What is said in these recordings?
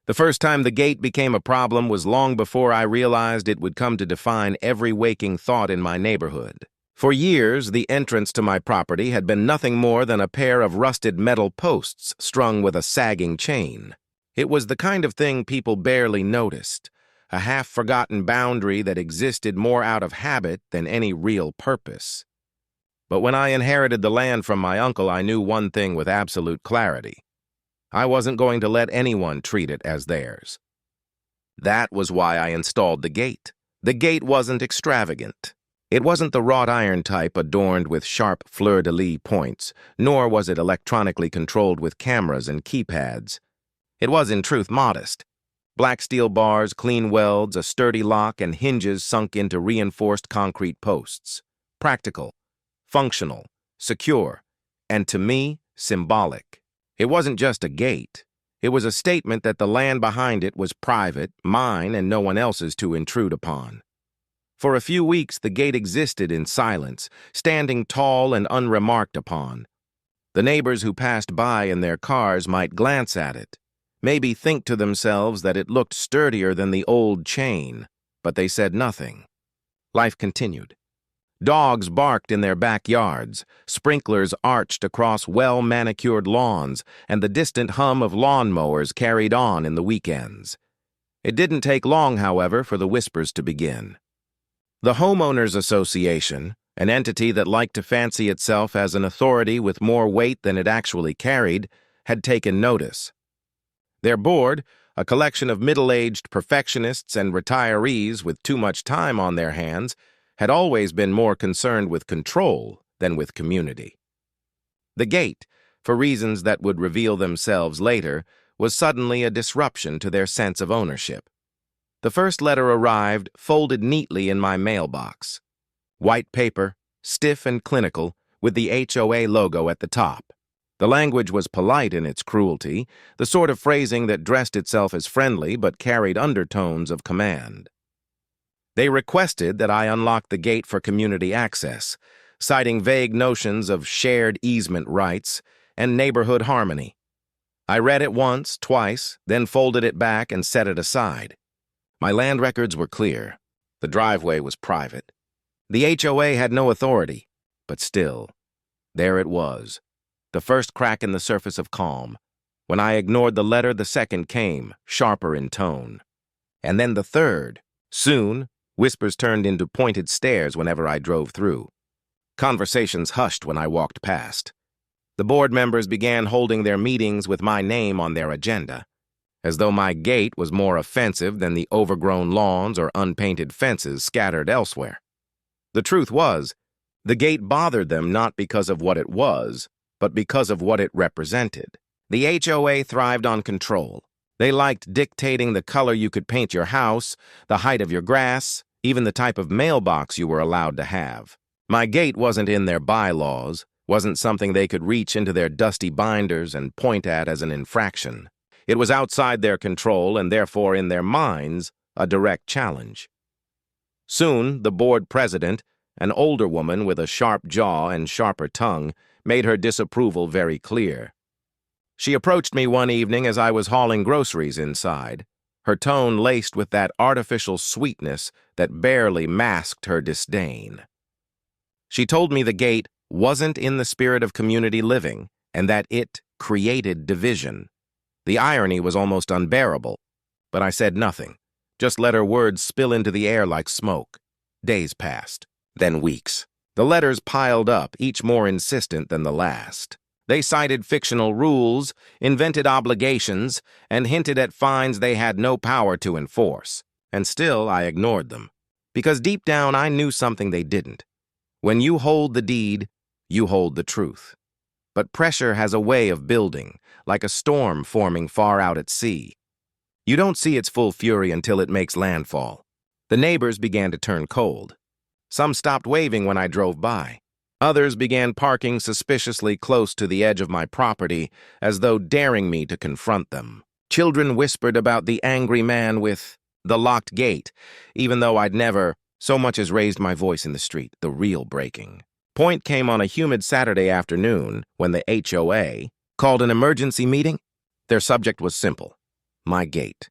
The first time the gate became a problem was long before I realized it would come to define every waking thought in my neighborhood. For years, the entrance to my property had been nothing more than a pair of rusted metal posts strung with a sagging chain. It was the kind of thing people barely noticed, a half-forgotten boundary that existed more out of habit than any real purpose. But when I inherited the land from my uncle, I knew one thing with absolute clarity. I wasn't going to let anyone treat it as theirs. That was why I installed the gate. The gate wasn't extravagant. It wasn't the wrought iron type adorned with sharp fleur-de-lis points, nor was it electronically controlled with cameras and keypads. It was, in truth, modest. Black steel bars, clean welds, a sturdy lock, and hinges sunk into reinforced concrete posts. Practical, functional, secure, and to me, symbolic. It wasn't just a gate. It was a statement that the land behind it was private, mine, and no one else's to intrude upon. For a few weeks, the gate existed in silence, standing tall and unremarked upon. The neighbors who passed by in their cars might glance at it, maybe think to themselves that it looked sturdier than the old chain, but they said nothing. Life continued. Dogs barked in their backyards, sprinklers arched across well-manicured lawns, and the distant hum of lawnmowers carried on in the weekends. It didn't take long, however, for the whispers to begin. The Homeowners Association, an entity that liked to fancy itself as an authority with more weight than it actually carried, had taken notice. Their board, a collection of middle-aged perfectionists and retirees with too much time on their hands, had always been more concerned with control than with community. The gate, for reasons that would reveal themselves later, was suddenly a disruption to their sense of ownership. The first letter arrived, folded neatly in my mailbox. White paper, stiff and clinical, with the HOA logo at the top. The language was polite in its cruelty, the sort of phrasing that dressed itself as friendly but carried undertones of command. They requested that I unlock the gate for community access, citing vague notions of shared easement rights and neighborhood harmony. I read it once, twice, then folded it back and set it aside. My land records were clear. The driveway was private. The HOA had no authority, but still, there it was, the first crack in the surface of calm. When I ignored the letter, the second came, sharper in tone. And then the third. Soon, whispers turned into pointed stares whenever I drove through. Conversations hushed when I walked past. The board members began holding their meetings with my name on their agenda, as though my gate was more offensive than the overgrown lawns or unpainted fences scattered elsewhere. The truth was, the gate bothered them not because of what it was, but because of what it represented. The HOA thrived on control. They liked dictating the color you could paint your house, the height of your grass, even the type of mailbox you were allowed to have. My gate wasn't in their bylaws, wasn't something they could reach into their dusty binders and point at as an infraction. It was outside their control and therefore in their minds a direct challenge. Soon, the board president, an older woman with a sharp jaw and sharper tongue, made her disapproval very clear. She approached me one evening as I was hauling groceries inside, her tone laced with that artificial sweetness that barely masked her disdain. She told me the gate wasn't in the spirit of community living and that it created division. The irony was almost unbearable, but I said nothing, just let her words spill into the air like smoke. Days passed, then weeks. The letters piled up, each more insistent than the last. They cited fictional rules, invented obligations, and hinted at fines they had no power to enforce. And still, I ignored them. Because deep down, I knew something they didn't. When you hold the deed, you hold the truth. But pressure has a way of building, like a storm forming far out at sea. You don't see its full fury until it makes landfall. The neighbors began to turn cold. Some stopped waving when I drove by. Others began parking suspiciously close to the edge of my property, as though daring me to confront them. Children whispered about the angry man with the locked gate, even though I'd never so much as raised my voice in the street, the real breaking point came on a humid Saturday afternoon when the HOA called an emergency meeting. Their subject was simple: my gate.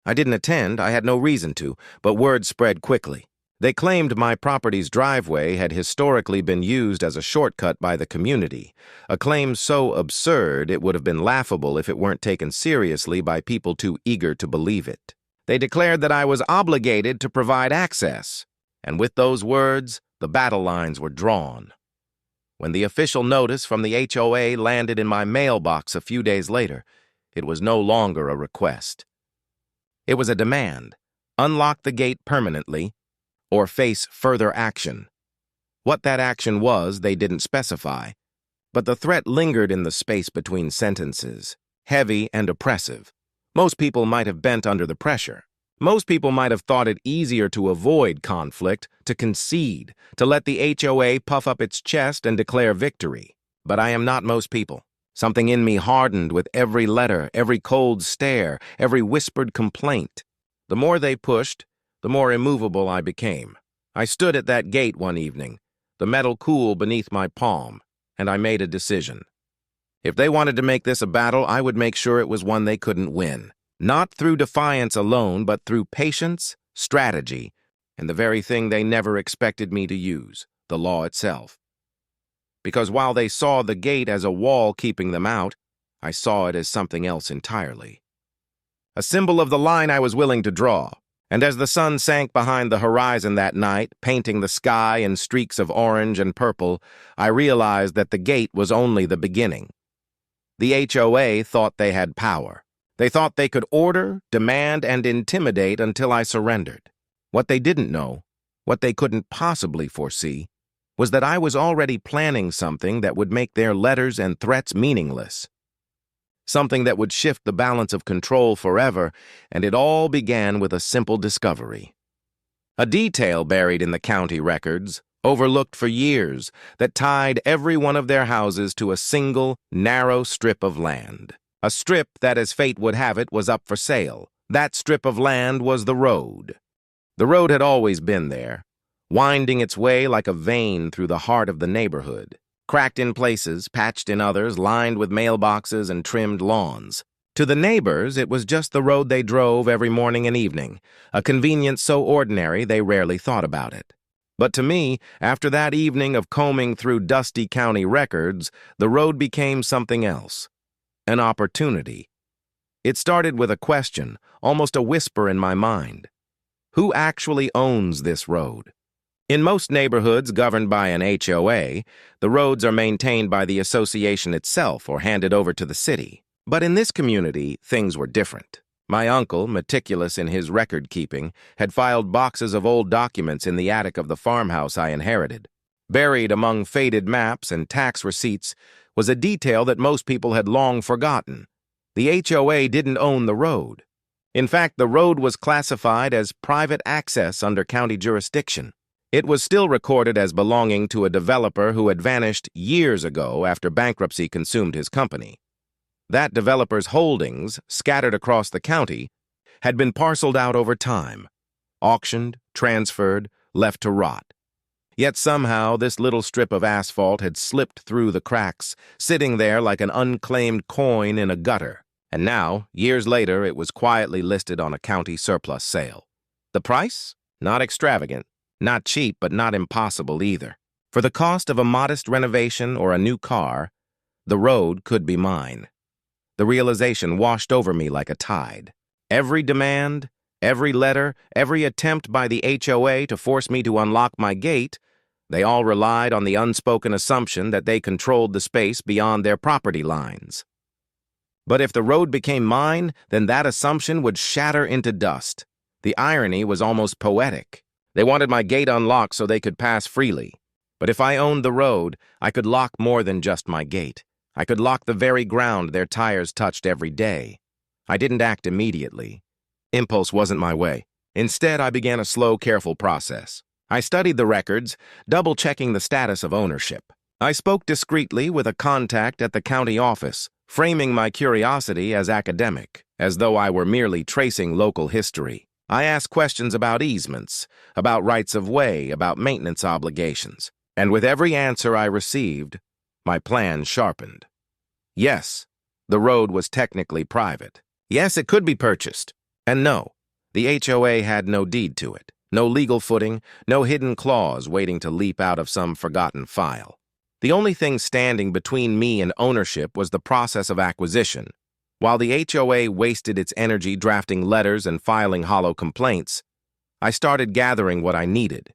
I didn't attend, I had no reason to, but word spread quickly. They claimed my property's driveway had historically been used as a shortcut by the community, a claim so absurd it would have been laughable if it weren't taken seriously by people too eager to believe it. They declared that I was obligated to provide access, and with those words, the battle lines were drawn. When the official notice from the HOA landed in my mailbox a few days later, it was no longer a request. It was a demand: unlock the gate permanently, or face further action. What that action was, they didn't specify, but the threat lingered in the space between sentences, heavy and oppressive. Most people might have bent under the pressure. Most people might have thought it easier to avoid conflict, to concede, to let the HOA puff up its chest and declare victory. But I am not most people. Something in me hardened with every letter, every cold stare, every whispered complaint. The more they pushed, the more immovable I became. I stood at that gate one evening, the metal cool beneath my palm, and I made a decision. If they wanted to make this a battle, I would make sure it was one they couldn't win. Not through defiance alone, but through patience, strategy, and the very thing they never expected me to use, the law itself. Because while they saw the gate as a wall keeping them out, I saw it as something else entirely. A symbol of the line I was willing to draw. And as the sun sank behind the horizon that night, painting the sky in streaks of orange and purple, I realized that the gate was only the beginning. The HOA thought they had power. They thought they could order, demand, and intimidate until I surrendered. What they didn't know, what they couldn't possibly foresee, was that I was already planning something that would make their letters and threats meaningless. Something that would shift the balance of control forever, and it all began with a simple discovery. A detail buried in the county records, overlooked for years, that tied every one of their houses to a single, narrow strip of land. A strip that, as fate would have it, was up for sale. That strip of land was the road. The road had always been there, winding its way like a vein through the heart of the neighborhood. Cracked in places, patched in others, lined with mailboxes and trimmed lawns. To the neighbors, it was just the road they drove every morning and evening, a convenience so ordinary they rarely thought about it. But to me, after that evening of combing through dusty county records, the road became something else. An opportunity. It started with a question, almost a whisper in my mind. Who actually owns this road? In most neighborhoods governed by an HOA, the roads are maintained by the association itself or handed over to the city. But in this community, things were different. My uncle, meticulous in his record-keeping, had filed boxes of old documents in the attic of the farmhouse I inherited. Buried among faded maps and tax receipts was a detail that most people had long forgotten. The HOA didn't own the road. In fact, the road was classified as private access under county jurisdiction. It was still recorded as belonging to a developer who had vanished years ago after bankruptcy consumed his company. That developer's holdings, scattered across the county, had been parceled out over time, auctioned, transferred, left to rot. Yet somehow this little strip of asphalt had slipped through the cracks, sitting there like an unclaimed coin in a gutter. And now, years later, it was quietly listed on a county surplus sale. The price? Not extravagant. Not cheap, but not impossible either. For the cost of a modest renovation or a new car, the road could be mine. The realization washed over me like a tide. Every demand, every letter, every attempt by the HOA to force me to unlock my gate, they all relied on the unspoken assumption that they controlled the space beyond their property lines. But if the road became mine, then that assumption would shatter into dust. The irony was almost poetic. They wanted my gate unlocked so they could pass freely. But if I owned the road, I could lock more than just my gate. I could lock the very ground their tires touched every day. I didn't act immediately. Impulse wasn't my way. Instead, I began a slow, careful process. I studied the records, double-checking the status of ownership. I spoke discreetly with a contact at the county office, framing my curiosity as academic, as though I were merely tracing local history. I asked questions about easements, about rights of way, about maintenance obligations. And with every answer I received, my plan sharpened. Yes, the road was technically private. Yes, it could be purchased. And no, the HOA had no deed to it, no legal footing, no hidden clause waiting to leap out of some forgotten file. The only thing standing between me and ownership was the process of acquisition. While the HOA wasted its energy drafting letters and filing hollow complaints, I started gathering what I needed.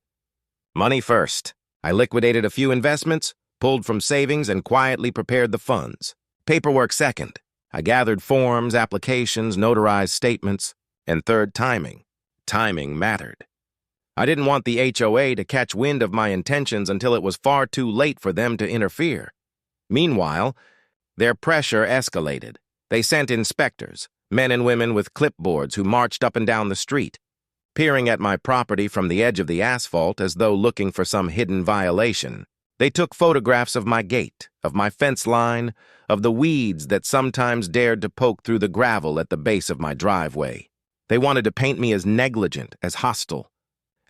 Money first. I liquidated a few investments, pulled from savings, and quietly prepared the funds. Paperwork second. I gathered forms, applications, notarized statements, and third, timing. Timing mattered. I didn't want the HOA to catch wind of my intentions until it was far too late for them to interfere. Meanwhile, their pressure escalated. They sent inspectors, men and women with clipboards who marched up and down the street, peering at my property from the edge of the asphalt as though looking for some hidden violation. They took photographs of my gate, of my fence line, of the weeds that sometimes dared to poke through the gravel at the base of my driveway. They wanted to paint me as negligent, as hostile,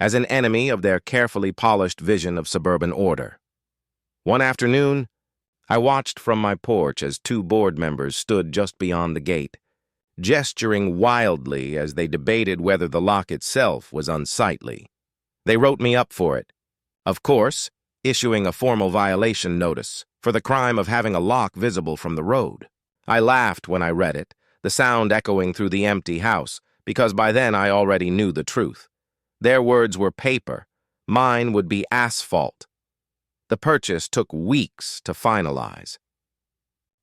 as an enemy of their carefully polished vision of suburban order. One afternoon, I watched from my porch as two board members stood just beyond the gate, gesturing wildly as they debated whether the lock itself was unsightly. They wrote me up for it, of course, issuing a formal violation notice for the crime of having a lock visible from the road. I laughed when I read it, the sound echoing through the empty house, because by then I already knew the truth. Their words were paper, mine would be asphalt. The purchase took weeks to finalize.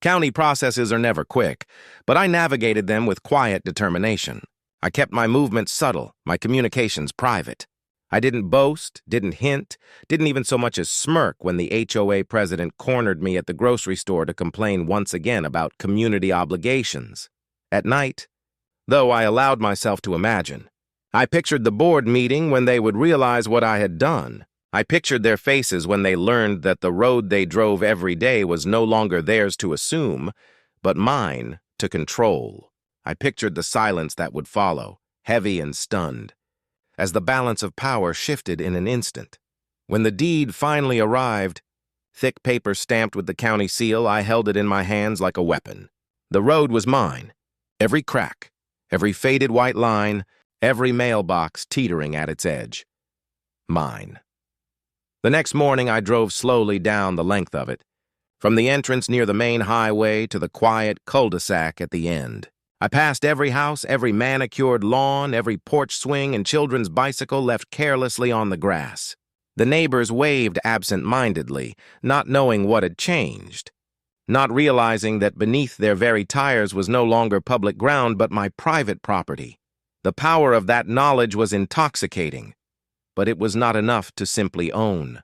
County processes are never quick, but I navigated them with quiet determination. I kept my movements subtle, my communications private. I didn't boast, didn't hint, didn't even so much as smirk when the HOA president cornered me at the grocery store to complain once again about community obligations. At night, though I allowed myself to imagine, I pictured the board meeting when they would realize what I had done. I pictured their faces when they learned that the road they drove every day was no longer theirs to assume, but mine to control. I pictured the silence that would follow, heavy and stunned, as the balance of power shifted in an instant. When the deed finally arrived, thick paper stamped with the county seal, I held it in my hands like a weapon. The road was mine. Every crack, every faded white line, every mailbox teetering at its edge. Mine. The next morning, I drove slowly down the length of it, from the entrance near the main highway to the quiet cul-de-sac at the end. I passed every house, every manicured lawn, every porch swing and children's bicycle left carelessly on the grass. The neighbors waved absent-mindedly, not knowing what had changed, not realizing that beneath their very tires was no longer public ground but my private property. The power of that knowledge was intoxicating, but it was not enough to simply own.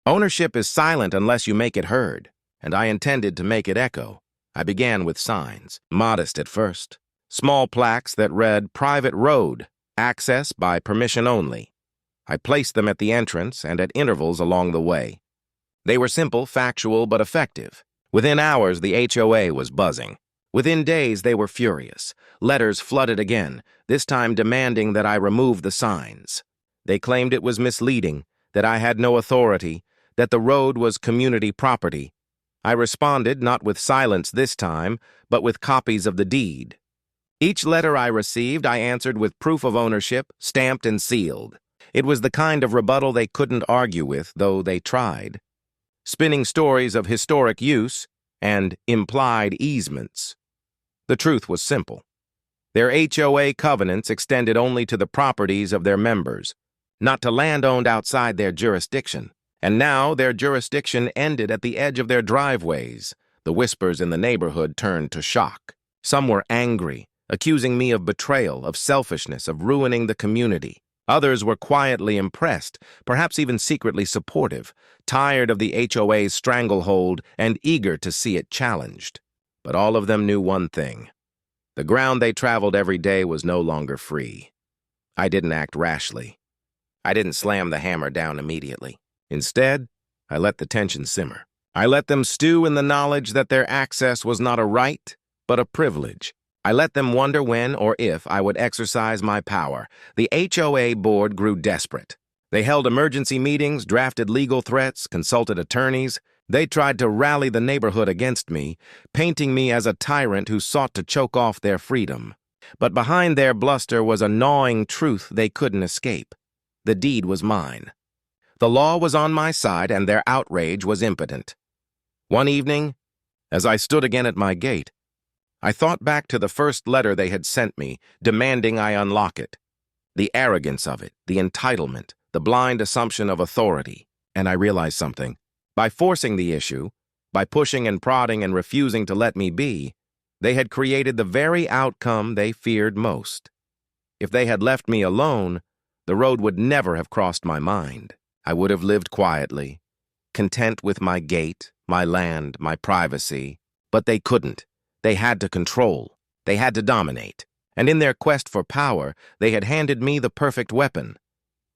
Ownership is silent unless you make it heard, and I intended to make it echo. I began with signs, modest at first, small plaques that read "Private Road, Access by Permission Only." I placed them at the entrance and at intervals along the way. They were simple, factual, but effective. Within hours, the HOA was buzzing. Within days, they were furious. Letters flooded again, this time demanding that I remove the signs. They claimed it was misleading, that I had no authority, that the road was community property. I responded not with silence this time, but with copies of the deed. Each letter I received, I answered with proof of ownership, stamped and sealed. It was the kind of rebuttal they couldn't argue with, though they tried, spinning stories of historic use and implied easements. The truth was simple. Their HOA covenants extended only to the properties of their members, not to land owned outside their jurisdiction. And now their jurisdiction ended at the edge of their driveways. The whispers in the neighborhood turned to shock. Some were angry, accusing me of betrayal, of selfishness, of ruining the community. Others were quietly impressed, perhaps even secretly supportive, tired of the HOA's stranglehold and eager to see it challenged. But all of them knew one thing. The ground they traveled every day was no longer free. I didn't act rashly. I didn't slam the hammer down immediately. Instead, I let the tension simmer. I let them stew in the knowledge that their access was not a right, but a privilege. I let them wonder when or if I would exercise my power. The HOA board grew desperate. They held emergency meetings, drafted legal threats, consulted attorneys, They tried to rally the neighborhood against me, painting me as a tyrant who sought to choke off their freedom. But behind their bluster was a gnawing truth they couldn't escape. The deed was mine. The law was on my side, and their outrage was impotent. One evening, as I stood again at my gate, I thought back to the first letter they had sent me, demanding I unlock it. The arrogance of it, the entitlement, the blind assumption of authority. And I realized something. By forcing the issue, by pushing and prodding and refusing to let me be, they had created the very outcome they feared most. If they had left me alone, the road would never have crossed my mind. I would have lived quietly, content with my gate, my land, my privacy. But they couldn't. They had to control. They had to dominate. And in their quest for power, they had handed me the perfect weapon.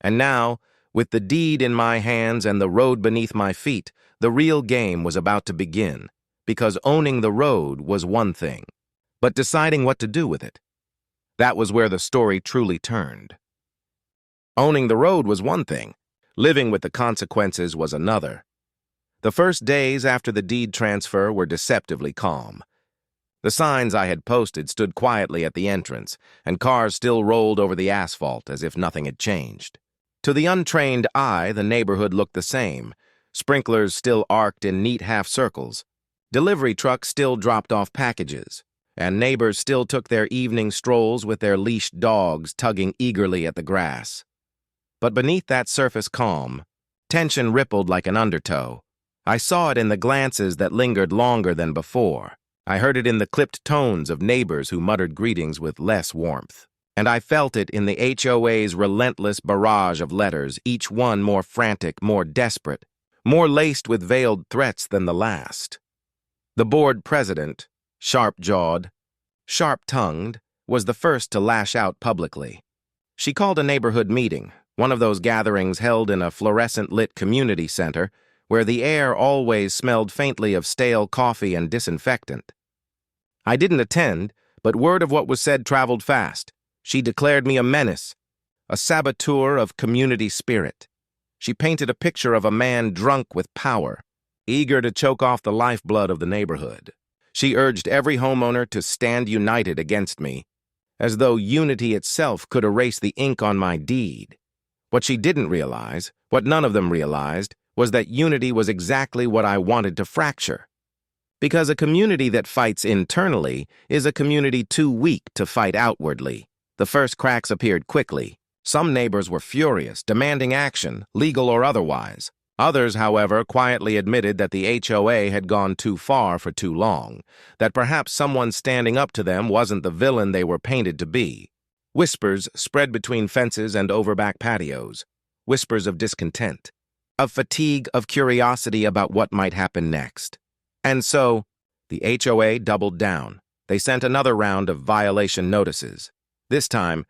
And now, with the deed in my hands and the road beneath my feet, the real game was about to begin, because owning the road was one thing, but deciding what to do with it, that was where the story truly turned. Owning the road was one thing, living with the consequences was another. The first days after the deed transfer were deceptively calm. The signs I had posted stood quietly at the entrance, and cars still rolled over the asphalt as if nothing had changed. To the untrained eye, the neighborhood looked the same. Sprinklers still arced in neat half-circles. Delivery trucks still dropped off packages, and neighbors still took their evening strolls with their leashed dogs tugging eagerly at the grass. But beneath that surface calm, tension rippled like an undertow. I saw it in the glances that lingered longer than before. I heard it in the clipped tones of neighbors who muttered greetings with less warmth. And I felt it in the HOA's relentless barrage of letters, each one more frantic, more desperate, more laced with veiled threats than the last. The board president, sharp-jawed, sharp-tongued, was the first to lash out publicly. She called a neighborhood meeting, one of those gatherings held in a fluorescent-lit community center where the air always smelled faintly of stale coffee and disinfectant. I didn't attend, but word of what was said traveled fast. She declared me a menace, a saboteur of community spirit. She painted a picture of a man drunk with power, eager to choke off the lifeblood of the neighborhood. She urged every homeowner to stand united against me, as though unity itself could erase the ink on my deed. What she didn't realize, what none of them realized, was that unity was exactly what I wanted to fracture. Because a community that fights internally is a community too weak to fight outwardly. The first cracks appeared quickly. Some neighbors were furious, demanding action, legal or otherwise. Others, however, quietly admitted that the HOA had gone too far for too long, that perhaps someone standing up to them wasn't the villain they were painted to be. Whispers spread between fences and over back patios, whispers of discontent, of fatigue, of curiosity about what might happen next. And so, the HOA doubled down. They sent another round of violation notices. This time,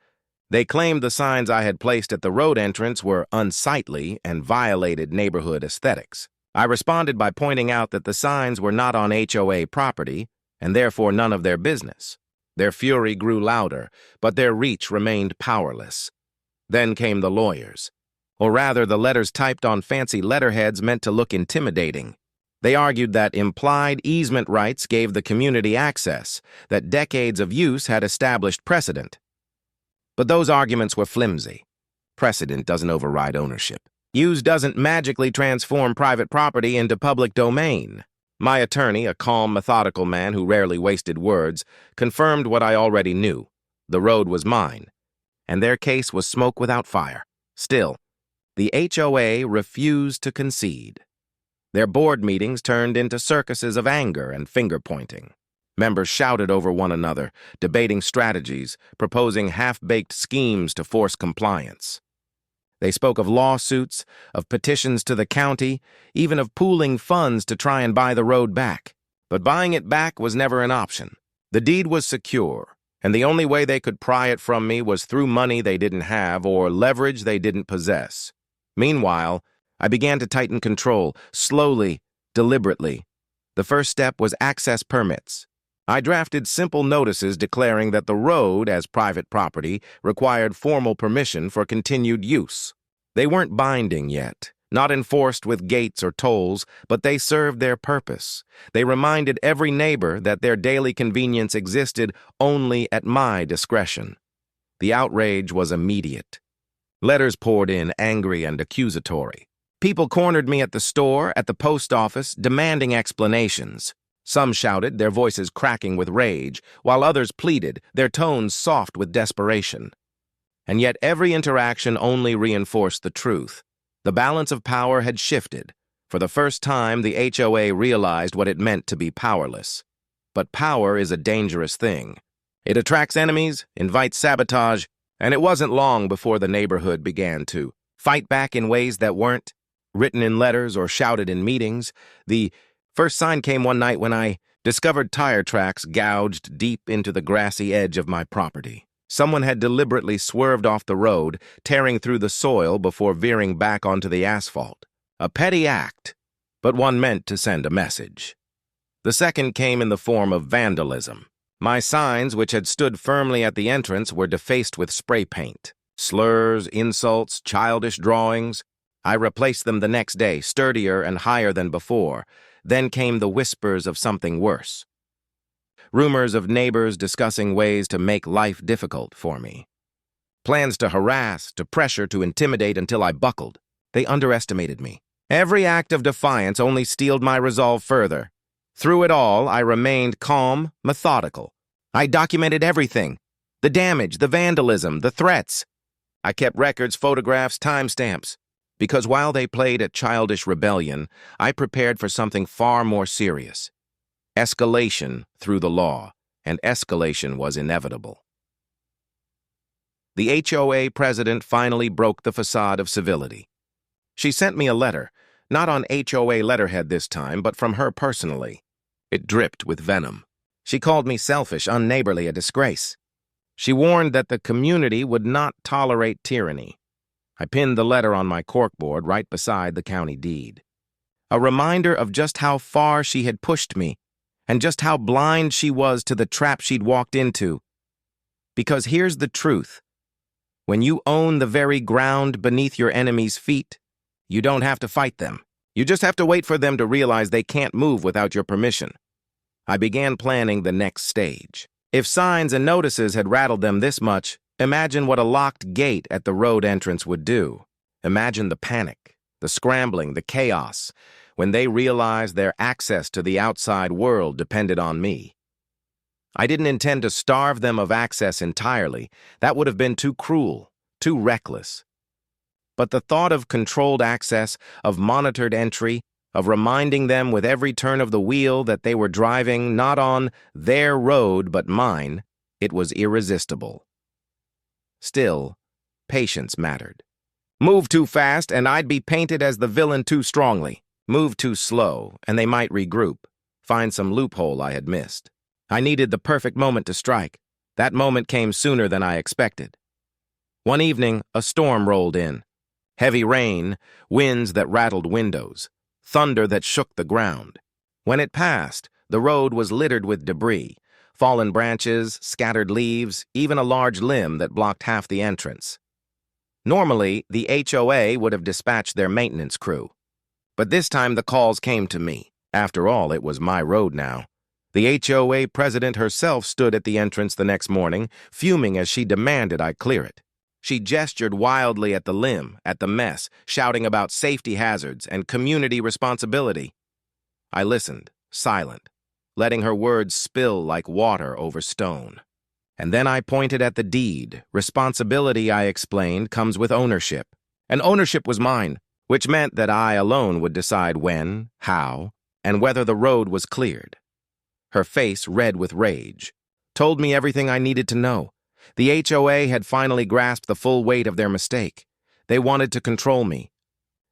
they claimed the signs I had placed at the road entrance were unsightly and violated neighborhood aesthetics. I responded by pointing out that the signs were not on HOA property, and therefore none of their business. Their fury grew louder, but their reach remained powerless. Then came the lawyers. Or rather, the letters typed on fancy letterheads meant to look intimidating. They argued that implied easement rights gave the community access, that decades of use had established precedent. But those arguments were flimsy. Precedent doesn't override ownership. Use doesn't magically transform private property into public domain. My attorney, a calm, methodical man who rarely wasted words, confirmed what I already knew. The road was mine, and their case was smoke without fire. Still, the HOA refused to concede. Their board meetings turned into circuses of anger and finger-pointing. Members shouted over one another, debating strategies, proposing half-baked schemes to force compliance. They spoke of lawsuits, of petitions to the county, even of pooling funds to try and buy the road back. But buying it back was never an option. The deed was secure, and the only way they could pry it from me was through money they didn't have or leverage they didn't possess. Meanwhile, I began to tighten control, slowly, deliberately. The first step was access permits. I drafted simple notices declaring that the road, as private property, required formal permission for continued use. They weren't binding yet, not enforced with gates or tolls, but they served their purpose. They reminded every neighbor that their daily convenience existed only at my discretion. The outrage was immediate. Letters poured in, angry and accusatory. People cornered me at the store, at the post office, demanding explanations. Some shouted, their voices cracking with rage, while others pleaded, their tones soft with desperation. And yet every interaction only reinforced the truth. The balance of power had shifted. For the first time, the HOA realized what it meant to be powerless. But power is a dangerous thing. It attracts enemies, invites sabotage, and it wasn't long before the neighborhood began to fight back in ways that weren't written in letters or shouted in meetings. The first sign came one night when I discovered tire tracks gouged deep into the grassy edge of my property. Someone had deliberately swerved off the road, tearing through the soil before veering back onto the asphalt. A petty act, but one meant to send a message. The second came in the form of vandalism. My signs, which had stood firmly at the entrance, were defaced with spray paint. Slurs, insults, childish drawings. I replaced them the next day, sturdier and higher than before. Then came the whispers of something worse. Rumors of neighbors discussing ways to make life difficult for me. Plans to harass, to pressure, to intimidate until I buckled. They underestimated me. Every act of defiance only steeled my resolve further. Through it all, I remained calm, methodical. I documented everything. The damage, the vandalism, the threats. I kept records, photographs, timestamps. Because while they played at childish rebellion, I prepared for something far more serious. Escalation through the law, and escalation was inevitable. The HOA president finally broke the facade of civility. She sent me a letter, not on HOA letterhead this time, but from her personally. It dripped with venom. She called me selfish, unneighborly, a disgrace. She warned that the community would not tolerate tyranny. I pinned the letter on my corkboard right beside the county deed. A reminder of just how far she had pushed me, and just how blind she was to the trap she'd walked into. Because here's the truth. When you own the very ground beneath your enemy's feet, you don't have to fight them. You just have to wait for them to realize they can't move without your permission. I began planning the next stage. If signs and notices had rattled them this much, imagine what a locked gate at the road entrance would do. Imagine the panic, the scrambling, the chaos, when they realized their access to the outside world depended on me. I didn't intend to starve them of access entirely. That would have been too cruel, too reckless. But the thought of controlled access, of monitored entry, of reminding them with every turn of the wheel that they were driving not on their road but mine, it was irresistible. Still, patience mattered. Move too fast and I'd be painted as the villain too strongly. Move too slow and they might regroup, find some loophole I had missed. I needed the perfect moment to strike. That moment came sooner than I expected. One evening, a storm rolled in. Heavy rain, winds that rattled windows, thunder that shook the ground. When it passed, the road was littered with debris, fallen branches, scattered leaves, even a large limb that blocked half the entrance. Normally, the HOA would have dispatched their maintenance crew. But this time the calls came to me. After all, it was my road now. The HOA president herself stood at the entrance the next morning, fuming as she demanded I clear it. She gestured wildly at the limb, at the mess, shouting about safety hazards and community responsibility. I listened, silent, letting her words spill like water over stone. And then I pointed at the deed. Responsibility, I explained, comes with ownership. And ownership was mine, which meant that I alone would decide when, how, and whether the road was cleared. Her face, red with rage, told me everything I needed to know. The HOA had finally grasped the full weight of their mistake. They wanted to control me.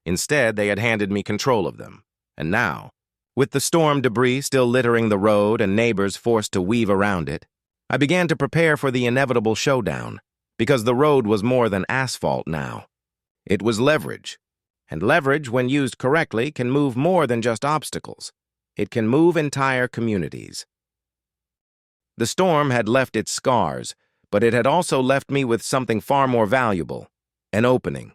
Instead, they had handed me control of them. And now, with the storm debris still littering the road and neighbors forced to weave around it, I began to prepare for the inevitable showdown, because the road was more than asphalt now. It was leverage. And leverage, when used correctly, can move more than just obstacles. It can move entire communities. The storm had left its scars, but it had also left me with something far more valuable, an opening.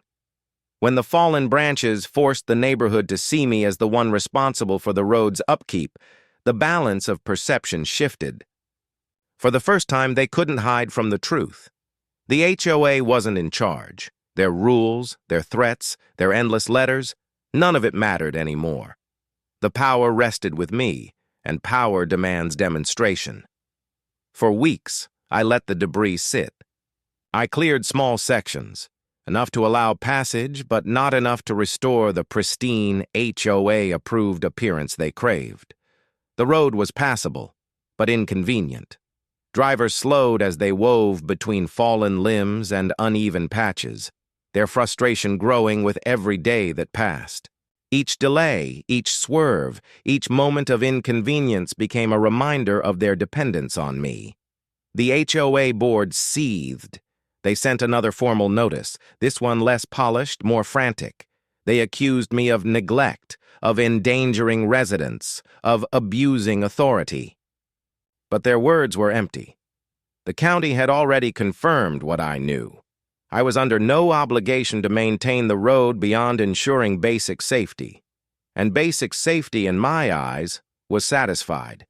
When the fallen branches forced the neighborhood to see me as the one responsible for the road's upkeep, the balance of perception shifted. For the first time, they couldn't hide from the truth. The HOA wasn't in charge. Their rules, their threats, their endless letters, none of it mattered anymore. The power rested with me, and power demands demonstration. For weeks, I let the debris sit. I cleared small sections, enough to allow passage, but not enough to restore the pristine HOA-approved appearance they craved. The road was passable, but inconvenient. Drivers slowed as they wove between fallen limbs and uneven patches, their frustration growing with every day that passed. Each delay, each swerve, each moment of inconvenience became a reminder of their dependence on me. The HOA board seethed. They sent another formal notice, this one less polished, more frantic. They accused me of neglect, of endangering residents, of abusing authority. But their words were empty. The county had already confirmed what I knew. I was under no obligation to maintain the road beyond ensuring basic safety. And basic safety, in my eyes, was satisfied.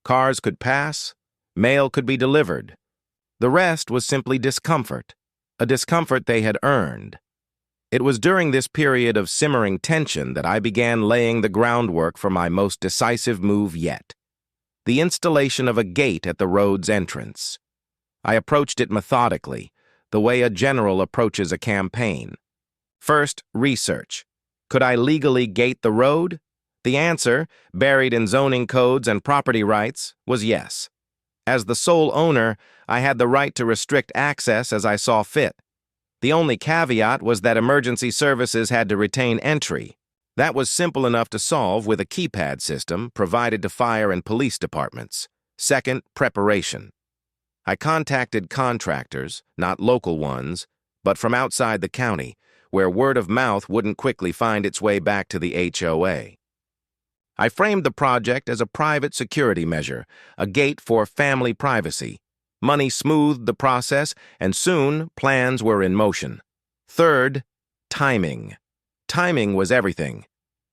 Cars could pass, mail could be delivered. The rest was simply discomfort, a discomfort they had earned. It was during this period of simmering tension that I began laying the groundwork for my most decisive move yet: the installation of a gate at the road's entrance. I approached it methodically, the way a general approaches a campaign. First, research. Could I legally gate the road? The answer, buried in zoning codes and property rights, was yes. As the sole owner, I had the right to restrict access as I saw fit. The only caveat was that emergency services had to retain entry. That was simple enough to solve with a keypad system provided to fire and police departments. Second, preparation. I contacted contractors, not local ones, but from outside the county, where word of mouth wouldn't quickly find its way back to the HOA. I framed the project as a private security measure, a gate for family privacy. Money smoothed the process, and soon plans were in motion. Third, timing. Timing was everything.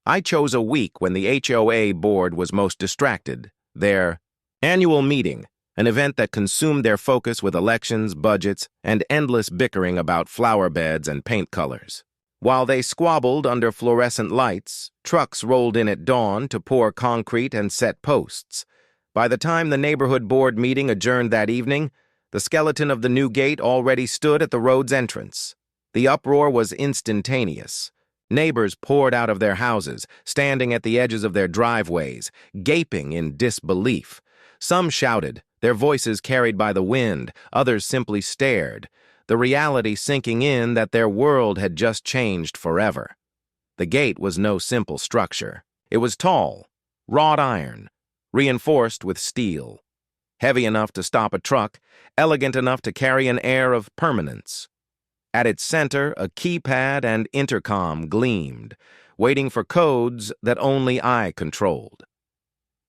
I chose a week when the HOA board was most distracted, their annual meeting, an event that consumed their focus with elections, budgets, and endless bickering about flower beds and paint colors. While they squabbled under fluorescent lights, trucks rolled in at dawn to pour concrete and set posts. By the time the neighborhood board meeting adjourned that evening, the skeleton of the new gate already stood at the road's entrance. The uproar was instantaneous. Neighbors poured out of their houses, standing at the edges of their driveways, gaping in disbelief. Some shouted, their voices carried by the wind, others simply stared, the reality sinking in that their world had just changed forever. The gate was no simple structure. It was tall, wrought iron, reinforced with steel, heavy enough to stop a truck, elegant enough to carry an air of permanence. At its center, a keypad and intercom gleamed, waiting for codes that only I controlled.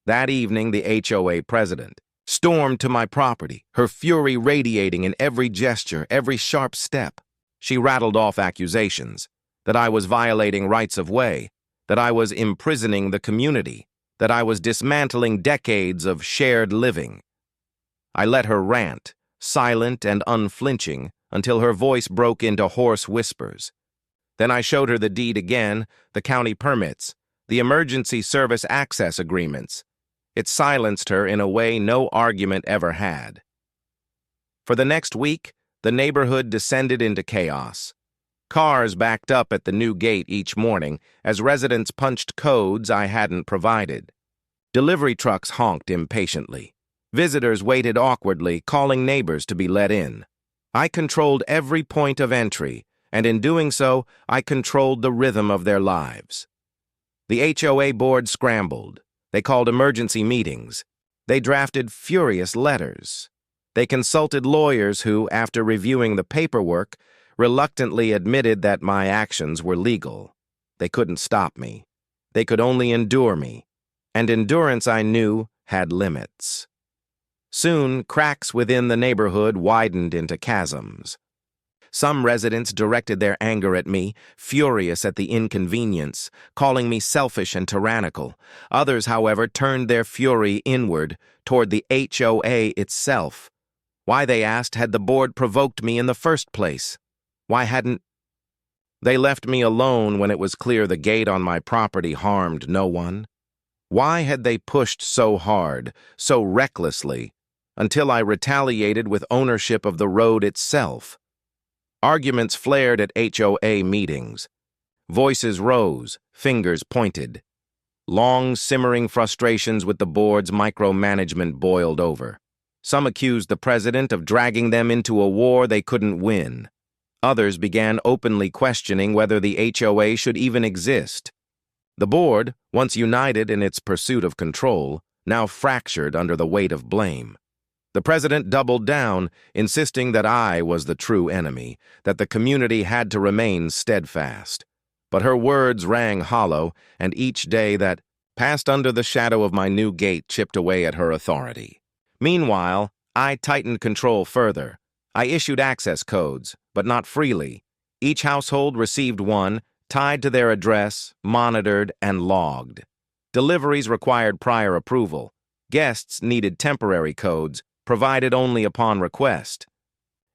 That evening, the HOA president stormed to my property, her fury radiating in every gesture, every sharp step. She rattled off accusations that I was violating rights of way, that I was imprisoning the community, that I was dismantling decades of shared living. I let her rant, silent and unflinching, until her voice broke into hoarse whispers. Then I showed her the deed again, the county permits, the emergency service access agreements. It silenced her in a way no argument ever had. For the next week, the neighborhood descended into chaos. Cars backed up at the new gate each morning as residents punched codes I hadn't provided. Delivery trucks honked impatiently. Visitors waited awkwardly, calling neighbors to be let in. I controlled every point of entry, and in doing so, I controlled the rhythm of their lives. The HOA board scrambled. They called emergency meetings. They drafted furious letters. They consulted lawyers who, after reviewing the paperwork, reluctantly admitted that my actions were legal. They couldn't stop me. They could only endure me. And endurance, I knew, had limits. Soon, cracks within the neighborhood widened into chasms. Some residents directed their anger at me, furious at the inconvenience, calling me selfish and tyrannical. Others, however, turned their fury inward, toward the HOA itself. Why, they asked, had the board provoked me in the first place? Why hadn't they left me alone when it was clear the gate on my property harmed no one? Why had they pushed so hard, so recklessly, until I retaliated with ownership of the road itself? Arguments flared at HOA meetings. Voices rose, fingers pointed. Long, simmering frustrations with the board's micromanagement boiled over. Some accused the president of dragging them into a war they couldn't win. Others began openly questioning whether the HOA should even exist. The board, once united in its pursuit of control, now fractured under the weight of blame. The president doubled down, insisting that I was the true enemy, that the community had to remain steadfast. But her words rang hollow, and each day that passed under the shadow of my new gate chipped away at her authority. Meanwhile, I tightened control further. I issued access codes, but not freely. Each household received one, tied to their address, monitored, and logged. Deliveries required prior approval. Guests needed temporary codes, provided only upon request.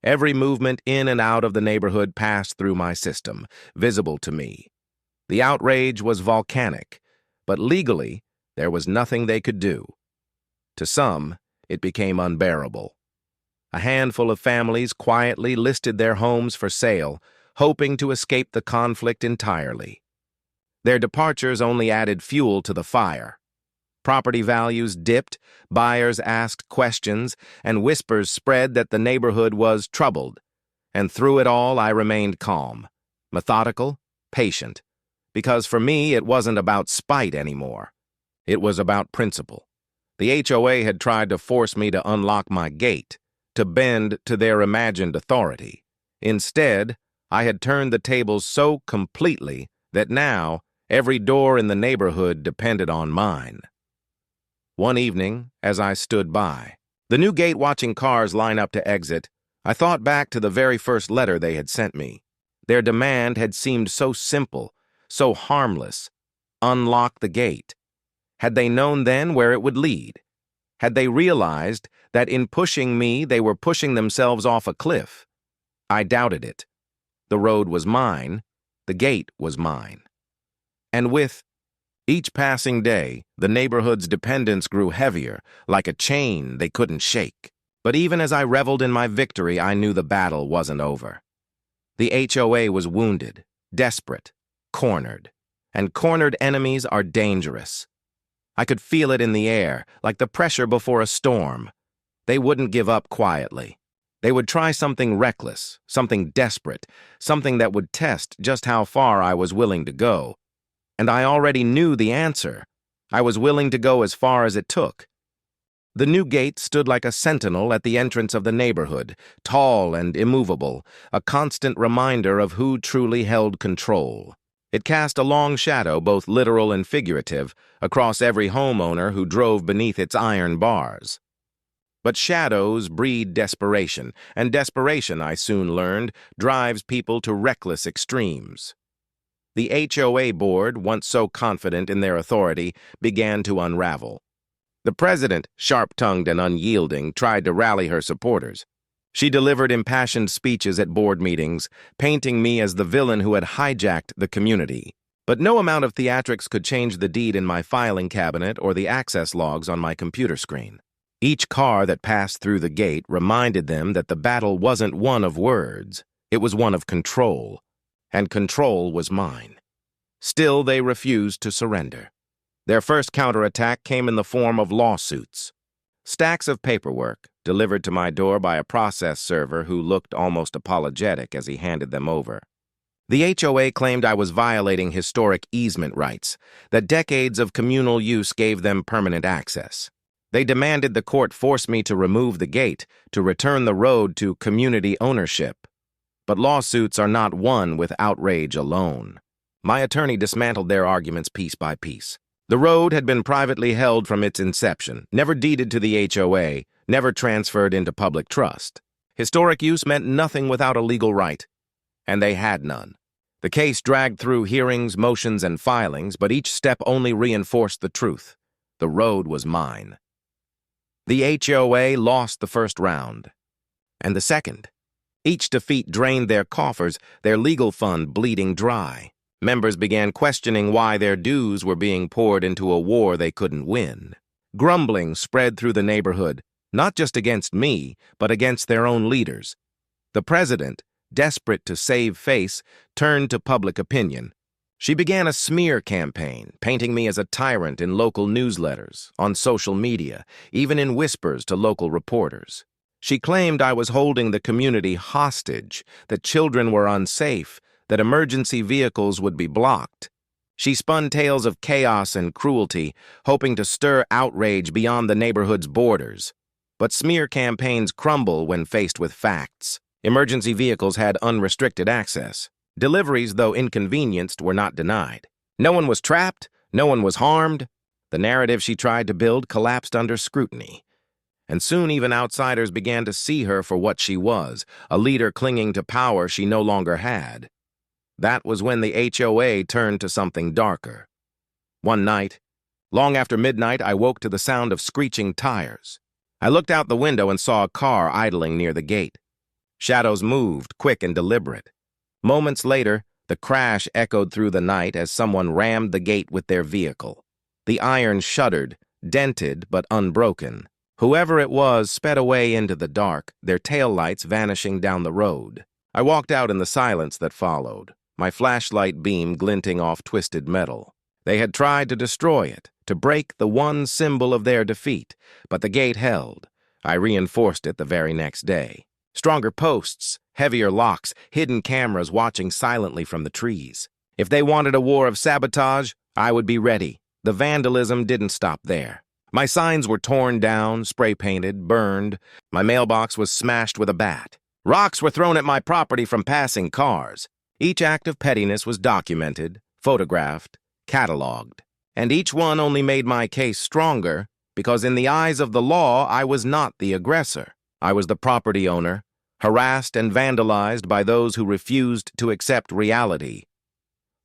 Every movement in and out of the neighborhood passed through my system, visible to me. The outrage was volcanic, but legally, there was nothing they could do. To some, it became unbearable. A handful of families quietly listed their homes for sale, hoping to escape the conflict entirely. Their departures only added fuel to the fire. Property values dipped, buyers asked questions, and whispers spread that the neighborhood was troubled. And through it all, I remained calm, methodical, patient, because for me it wasn't about spite anymore. It was about principle. The HOA had tried to force me to unlock my gate, to bend to their imagined authority. Instead, I had turned the tables so completely that now every door in the neighborhood depended on mine. One evening, as I stood by, the new gate watching cars line up to exit, I thought back to the very first letter they had sent me. Their demand had seemed so simple, so harmless. Unlock the gate. Had they known then where it would lead? Had they realized that in pushing me, they were pushing themselves off a cliff? I doubted it. The road was mine. The gate was mine. And with each passing day, the neighborhood's dependence grew heavier, like a chain they couldn't shake. But even as I reveled in my victory, I knew the battle wasn't over. The HOA was wounded, desperate, cornered. And cornered enemies are dangerous. I could feel it in the air, like the pressure before a storm. They wouldn't give up quietly. They would try something reckless, something desperate, something that would test just how far I was willing to go. And I already knew the answer. I was willing to go as far as it took. The new gate stood like a sentinel at the entrance of the neighborhood, tall and immovable, a constant reminder of who truly held control. It cast a long shadow, both literal and figurative, across every homeowner who drove beneath its iron bars. But shadows breed desperation, and desperation, I soon learned, drives people to reckless extremes. The HOA board, once so confident in their authority, began to unravel. The president, sharp-tongued and unyielding, tried to rally her supporters. She delivered impassioned speeches at board meetings, painting me as the villain who had hijacked the community. But no amount of theatrics could change the deed in my filing cabinet or the access logs on my computer screen. Each car that passed through the gate reminded them that the battle wasn't one of words, it was one of control. And control was mine. Still, they refused to surrender. Their first counterattack came in the form of lawsuits. Stacks of paperwork, delivered to my door by a process server who looked almost apologetic as he handed them over. The HOA claimed I was violating historic easement rights, that decades of communal use gave them permanent access. They demanded the court force me to remove the gate, to return the road to community ownership. But lawsuits are not won with outrage alone. My attorney dismantled their arguments piece by piece. The road had been privately held from its inception, never deeded to the HOA, never transferred into public trust. Historic use meant nothing without a legal right, and they had none. The case dragged through hearings, motions, and filings, but each step only reinforced the truth. The road was mine. The HOA lost the first round, and the second. Each defeat drained their coffers, their legal fund bleeding dry. Members began questioning why their dues were being poured into a war they couldn't win. Grumbling spread through the neighborhood, not just against me, but against their own leaders. The president, desperate to save face, turned to public opinion. She began a smear campaign, painting me as a tyrant in local newsletters, on social media, even in whispers to local reporters. She claimed I was holding the community hostage, that children were unsafe, that emergency vehicles would be blocked. She spun tales of chaos and cruelty, hoping to stir outrage beyond the neighborhood's borders. But smear campaigns crumble when faced with facts. Emergency vehicles had unrestricted access. Deliveries, though inconvenienced, were not denied. No one was trapped, no one was harmed. The narrative she tried to build collapsed under scrutiny. And soon even outsiders began to see her for what she was, a leader clinging to power she no longer had. That was when the HOA turned to something darker. One night, long after midnight, I woke to the sound of screeching tires. I looked out the window and saw a car idling near the gate. Shadows moved, quick and deliberate. Moments later, the crash echoed through the night as someone rammed the gate with their vehicle. The iron shuddered, dented but unbroken. Whoever it was sped away into the dark, their taillights vanishing down the road. I walked out in the silence that followed, my flashlight beam glinting off twisted metal. They had tried to destroy it, to break the one symbol of their defeat, but the gate held. I reinforced it the very next day. Stronger posts, heavier locks, hidden cameras watching silently from the trees. If they wanted a war of sabotage, I would be ready. The vandalism didn't stop there. My signs were torn down, spray-painted, burned. My mailbox was smashed with a bat. Rocks were thrown at my property from passing cars. Each act of pettiness was documented, photographed, cataloged. And each one only made my case stronger, because in the eyes of the law, I was not the aggressor. I was the property owner, harassed and vandalized by those who refused to accept reality.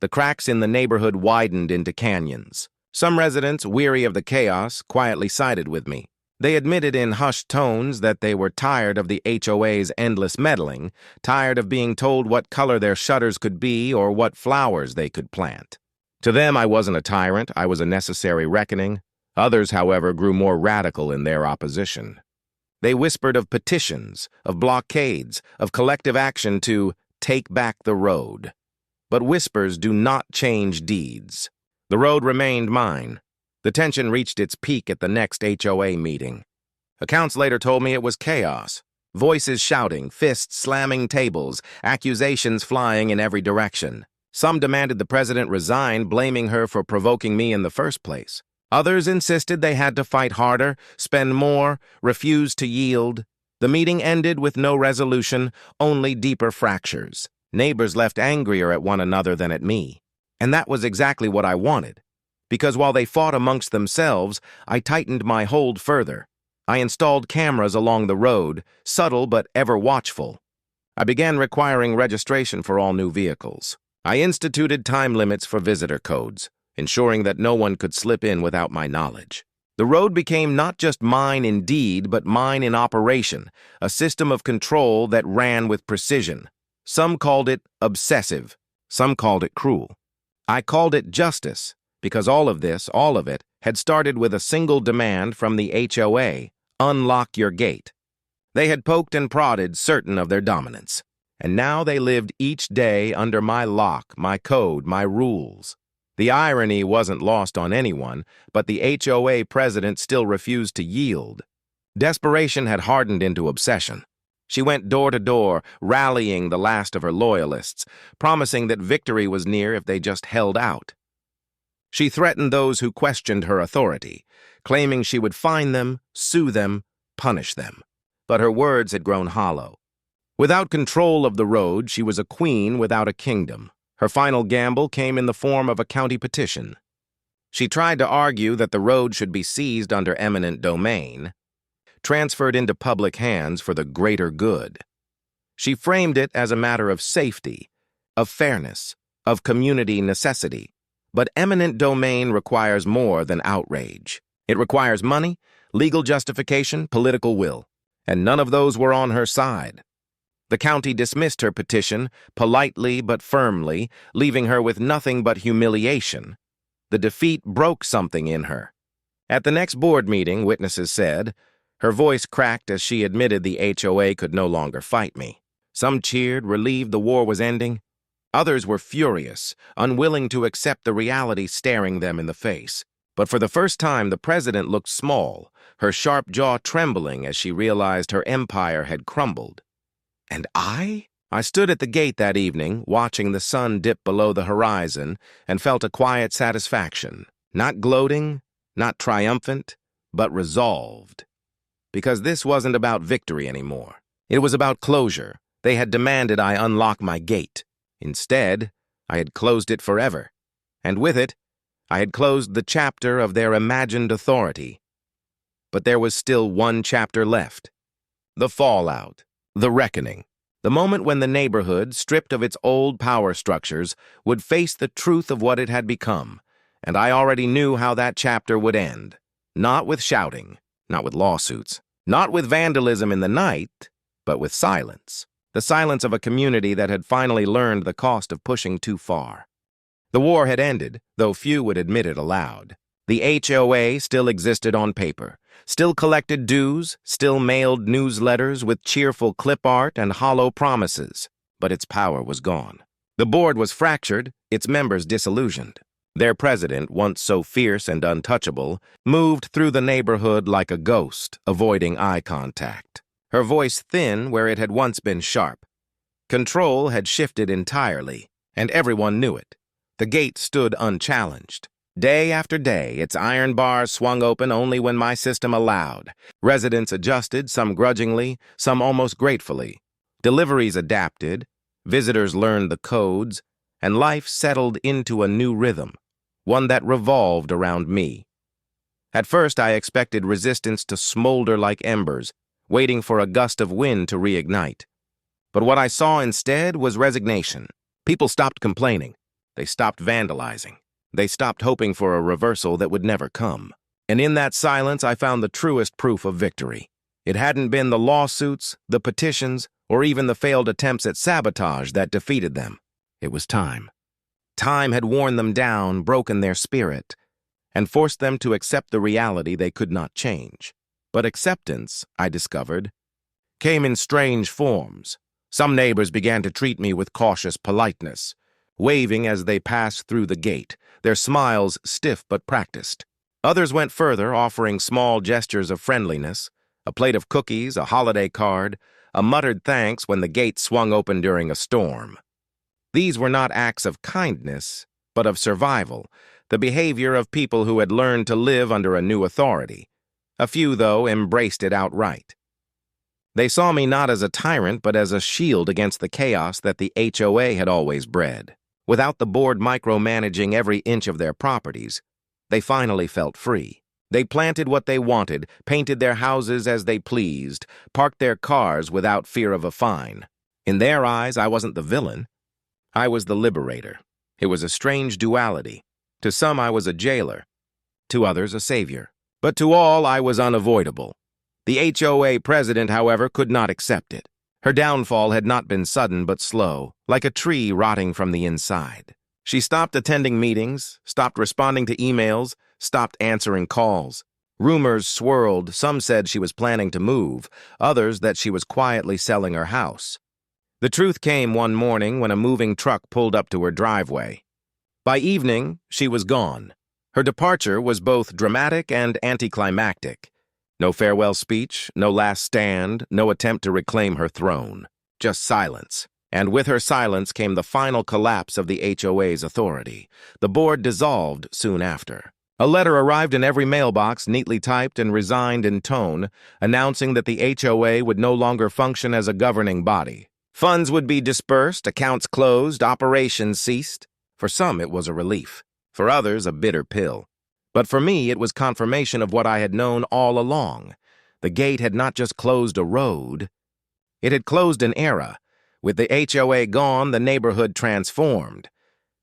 The cracks in the neighborhood widened into canyons. Some residents, weary of the chaos, quietly sided with me. They admitted in hushed tones that they were tired of the HOA's endless meddling, tired of being told what color their shutters could be or what flowers they could plant. To them, I wasn't a tyrant, I was a necessary reckoning. Others, however, grew more radical in their opposition. They whispered of petitions, of blockades, of collective action to take back the road. But whispers do not change deeds. The road remained mine. The tension reached its peak at the next HOA meeting. Accounts later told me it was chaos. Voices shouting, fists slamming tables, accusations flying in every direction. Some demanded the president resign, blaming her for provoking me in the first place. Others insisted they had to fight harder, spend more, refuse to yield. The meeting ended with no resolution, only deeper fractures. Neighbors left angrier at one another than at me. And that was exactly what I wanted. Because while they fought amongst themselves, I tightened my hold further. I installed cameras along the road, subtle but ever watchful. I began requiring registration for all new vehicles. I instituted time limits for visitor codes, ensuring that no one could slip in without my knowledge. The road became not just mine in deed, but mine in operation, a system of control that ran with precision. Some called it obsessive, some called it cruel. I called it justice, because all of it, had started with a single demand from the HOA: unlock your gate. They had poked and prodded, certain of their dominance. And now they lived each day under my lock, my code, my rules. The irony wasn't lost on anyone, but the HOA president still refused to yield. Desperation had hardened into obsession. She went door to door, rallying the last of her loyalists, promising that victory was near if they just held out. She threatened those who questioned her authority, claiming she would fine them, sue them, punish them. But her words had grown hollow. Without control of the road, she was a queen without a kingdom. Her final gamble came in the form of a county petition. She tried to argue that the road should be seized under eminent domain, transferred into public hands for the greater good. She framed it as a matter of safety, of fairness, of community necessity. But eminent domain requires more than outrage. It requires money, legal justification, political will, and none of those were on her side. The county dismissed her petition, politely but firmly, leaving her with nothing but humiliation. The defeat broke something in her. At the next board meeting, witnesses said, her voice cracked as she admitted the HOA could no longer fight me. Some cheered, relieved the war was ending. Others were furious, unwilling to accept the reality staring them in the face. But for the first time, the president looked small, her sharp jaw trembling as she realized her empire had crumbled. And I? I stood at the gate that evening, watching the sun dip below the horizon, and felt a quiet satisfaction. Not gloating, not triumphant, but resolved. Because this wasn't about victory anymore. It was about closure. They had demanded I unlock my gate. Instead, I had closed it forever. And with it, I had closed the chapter of their imagined authority. But there was still one chapter left. The fallout. The reckoning. The moment when the neighborhood, stripped of its old power structures, would face the truth of what it had become, and I already knew how that chapter would end. Not with shouting, not with lawsuits, not with vandalism in the night, but with silence. The silence of a community that had finally learned the cost of pushing too far. The war had ended, though few would admit it aloud. The HOA still existed on paper, still collected dues, still mailed newsletters with cheerful clip art and hollow promises, but its power was gone. The board was fractured, its members disillusioned. Their president, once so fierce and untouchable, moved through the neighborhood like a ghost, avoiding eye contact. Her voice thin where it had once been sharp. Control had shifted entirely, and everyone knew it. The gate stood unchallenged. Day after day, its iron bars swung open only when my system allowed. Residents adjusted, some grudgingly, some almost gratefully. Deliveries adapted, visitors learned the codes, and life settled into a new rhythm, one that revolved around me. At first, I expected resistance to smolder like embers, waiting for a gust of wind to reignite. But what I saw instead was resignation. People stopped complaining. They stopped vandalizing. They stopped hoping for a reversal that would never come. And in that silence, I found the truest proof of victory. It hadn't been the lawsuits, the petitions, or even the failed attempts at sabotage that defeated them. It was time. Time had worn them down, broken their spirit, and forced them to accept the reality they could not change. But acceptance, I discovered, came in strange forms. Some neighbors began to treat me with cautious politeness, waving as they passed through the gate, their smiles stiff but practiced. Others went further, offering small gestures of friendliness, a plate of cookies, a holiday card, a muttered thanks when the gate swung open during a storm. These were not acts of kindness, but of survival, the behavior of people who had learned to live under a new authority. A few, though, embraced it outright. They saw me not as a tyrant, but as a shield against the chaos that the HOA had always bred. Without the board micromanaging every inch of their properties, they finally felt free. They planted what they wanted, painted their houses as they pleased, parked their cars without fear of a fine. In their eyes, I wasn't the villain. I was the liberator. It was a strange duality. To some, I was a jailer. To others, a savior. But to all, I was unavoidable. The HOA president, however, could not accept it. Her downfall had not been sudden but slow, like a tree rotting from the inside. She stopped attending meetings, stopped responding to emails, stopped answering calls. Rumors swirled. Some said she was planning to move, others that she was quietly selling her house. The truth came one morning when a moving truck pulled up to her driveway. By evening, she was gone. Her departure was both dramatic and anticlimactic. No farewell speech, no last stand, no attempt to reclaim her throne. Just silence. And with her silence came the final collapse of the HOA's authority. The board dissolved soon after. A letter arrived in every mailbox, neatly typed and resigned in tone, announcing that the HOA would no longer function as a governing body. Funds would be dispersed, accounts closed, operations ceased. For some, it was a relief. For others, a bitter pill. But for me, it was confirmation of what I had known all along. The gate had not just closed a road, it had closed an era. With the HOA gone, the neighborhood transformed.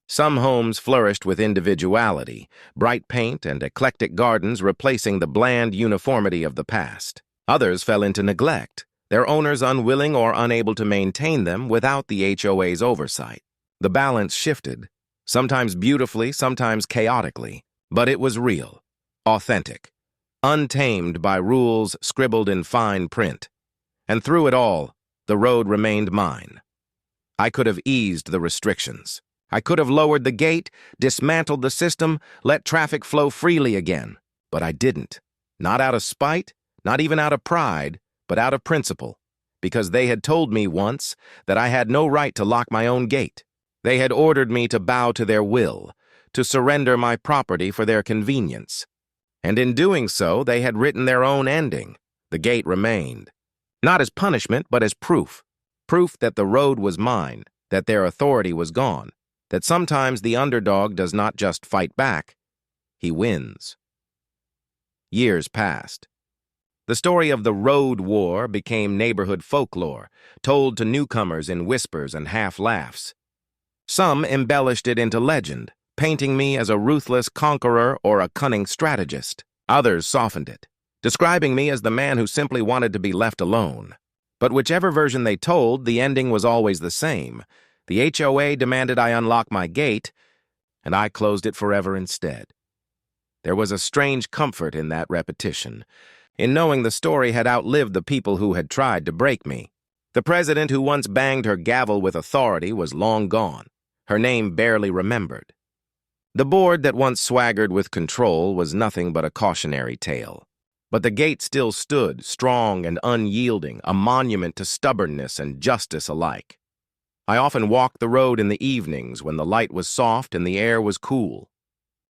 Some homes flourished with individuality, bright paint and eclectic gardens replacing the bland uniformity of the past. Others fell into neglect, their owners unwilling or unable to maintain them without the HOA's oversight. The balance shifted, sometimes beautifully, sometimes chaotically, but it was real, authentic, untamed by rules scribbled in fine print. And through it all, the road remained mine. I could have eased the restrictions. I could have lowered the gate, dismantled the system, let traffic flow freely again. But I didn't. Not out of spite, not even out of pride, but out of principle. Because they had told me once that I had no right to lock my own gate. They had ordered me to bow to their will, to surrender my property for their convenience. And in doing so, they had written their own ending. The gate remained. Not as punishment, but as proof. Proof that the road was mine, that their authority was gone, that sometimes the underdog does not just fight back, he wins. Years passed. The story of the Road War became neighborhood folklore, told to newcomers in whispers and half-laughs. Some embellished it into legend, painting me as a ruthless conqueror or a cunning strategist. Others softened it, describing me as the man who simply wanted to be left alone. But whichever version they told, the ending was always the same. The HOA demanded I unlock my gate, and I closed it forever instead. There was a strange comfort in that repetition, in knowing the story had outlived the people who had tried to break me. The president who once banged her gavel with authority was long gone, her name barely remembered. The board that once swaggered with control was nothing but a cautionary tale. But the gate still stood, strong and unyielding, a monument to stubbornness and justice alike. I often walked the road in the evenings when the light was soft and the air was cool.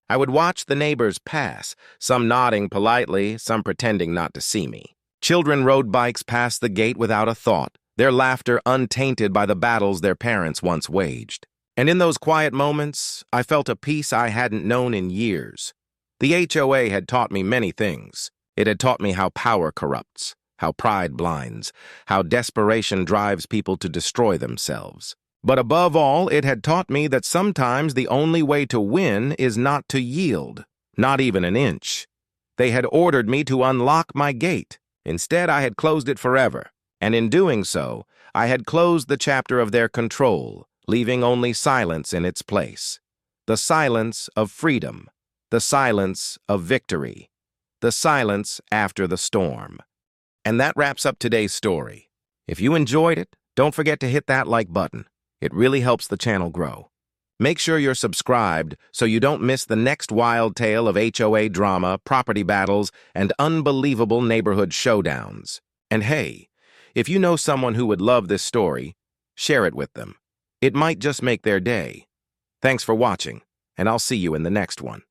I would watch the neighbors pass, some nodding politely, some pretending not to see me. Children rode bikes past the gate without a thought, their laughter untainted by the battles their parents once waged. And in those quiet moments, I felt a peace I hadn't known in years. The HOA had taught me many things. It had taught me how power corrupts, how pride blinds, how desperation drives people to destroy themselves. But above all, it had taught me that sometimes the only way to win is not to yield, not even an inch. They had ordered me to unlock my gate. Instead, I had closed it forever, and in doing so, I had closed the chapter of their control, leaving only silence in its place. The silence of freedom, the silence of victory, the silence after the storm. And that wraps up today's story. If you enjoyed it, don't forget to hit that like button. It really helps the channel grow. Make sure you're subscribed so you don't miss the next wild tale of HOA drama, property battles, and unbelievable neighborhood showdowns. And hey, if you know someone who would love this story, share it with them. It might just make their day. Thanks for watching, and I'll see you in the next one.